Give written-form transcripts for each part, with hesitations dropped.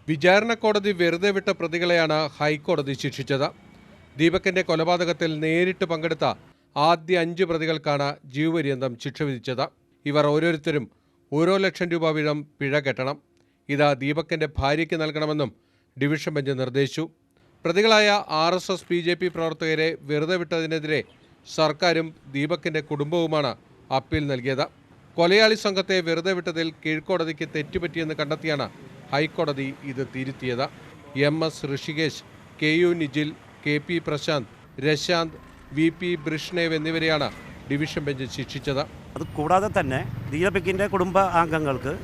വിചാരണ കോടതി വെറുതെ വിട്ട പ്രതികളെയാണ് ഹൈക്കോടതി ശിക്ഷിച്ചത്. ദീപകിന്റെ കൊലപാതകത്തിൽ നേരിട്ട് പങ്കെടുത്ത ആദ്യ 5 പ്രതികൾക്കാണ് ജീവപര്യന്തം ശിക്ഷ വിധിച്ചത്. ഇവർ ഓരോരുത്തരും ₹1,00,000 വീതം പിഴ കെട്ടണം. ഇത് ദീപകിന്റെ ഭാര്യയ്ക്ക് നൽകണമെന്നും ഡിവിഷൻ ബെഞ്ച് നിർദ്ദേശിച്ചു. പ്രതികളായ RSS BJP പ്രവർത്തകരെ വെറുതെ വിട്ടതിനെതിരെ സർക്കാരും ദീപകിന്റെ കുടുംബവുമാണ് അപ്പീൽ നൽകിയത്. കൊലയാളി സംഘത്തെ വെറുതെ വിട്ടതിൽ കീഴ്ക്കോടതിക്ക് തെറ്റുപറ്റിയെന്ന് കണ്ടെത്തിയാണ് ഹൈക്കോടതി ഇത് തിരുത്തിയത്. MS Rishikesh, KU Nijil, KP Prashant, രശാന്ത്, VP ബ്രിഷ്ണേവ് എന്നിവരെയാണ് ഡിവിഷൻ ബെഞ്ച് ശിക്ഷിച്ചത്. അതുകൂടാതെ തന്നെ ദീപകിൻ്റെ കുടുംബ അംഗങ്ങൾക്ക്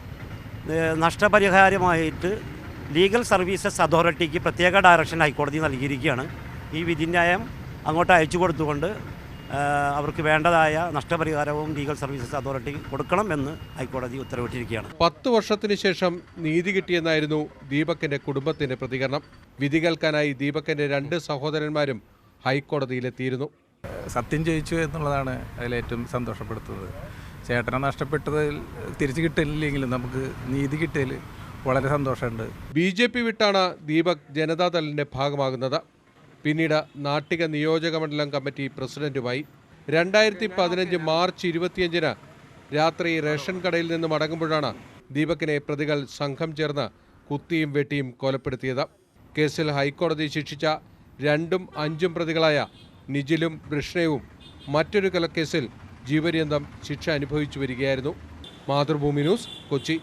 നഷ്ടപരിഹാരമായിട്ട് ലീഗൽ സർവീസസ് അതോറിറ്റിക്ക് പ്രത്യേക ഡയറക്ഷൻ ഹൈക്കോടതി നൽകിയിരിക്കുകയാണ്. ഈ വിധിന്യായം അങ്ങോട്ട് അയച്ചു കൊടുത്തുകൊണ്ട് അവർക്ക് വേണ്ടതായ നഷ്ടപരിഹാരവും ലീഗൽ സർവീസസ് അതോറിറ്റി കൊടുക്കണമെന്ന് ഹൈക്കോടതി ഉത്തരവിട്ടിരിക്കുകയാണ്. 10 വർഷത്തിന് ശേഷം നീതി കിട്ടിയെന്നായിരുന്നു ദീപകിന്റെ കുടുംബത്തിന്റെ പ്രതികരണം. വിധി കേൾക്കാനായി ദീപകിന്റെ 2 സഹോദരന്മാരും ഹൈക്കോടതിയിലെത്തിയിരുന്നു. സത്യം ജയിച്ചു എന്നുള്ളതാണ് അതിലേറ്റവും സന്തോഷപ്പെടുത്തുന്നത്. ചേട്ടനെ നഷ്ടപ്പെട്ടതിൽ തിരിച്ചു കിട്ടില്ലെങ്കിലും നമുക്ക് നീതി കിട്ടിയതിൽ വളരെ സന്തോഷമുണ്ട്. BJP വിട്ടാണ് ദീപക് ജനതാദളിന്റെ ഭാഗമാകുന്നത്. പിന്നീട് നാട്ടിക നിയോജക മണ്ഡലം കമ്മിറ്റി പ്രസിഡന്റുമായി. 2015 മാർച്ച് 25-ന് രാത്രി റേഷൻ കടയിൽ നിന്ന് മടങ്ങുമ്പോഴാണ് ദീപകിനെ പ്രതികൾ സംഘം ചേർന്ന് കുത്തിയും വെട്ടിയും കൊലപ്പെടുത്തിയത്. കേസിൽ ഹൈക്കോടതി ശിക്ഷിച്ച 2ഉം 5ഉം പ്രതികളായ നിജിലും ബ്രിഷ്ണേവും മറ്റൊരു കൊലക്കേസിൽ ജീവപര്യന്തം ശിക്ഷ അനുഭവിച്ചു വരികയായിരുന്നു. മാതൃഭൂമി ന്യൂസ്, കൊച്ചി.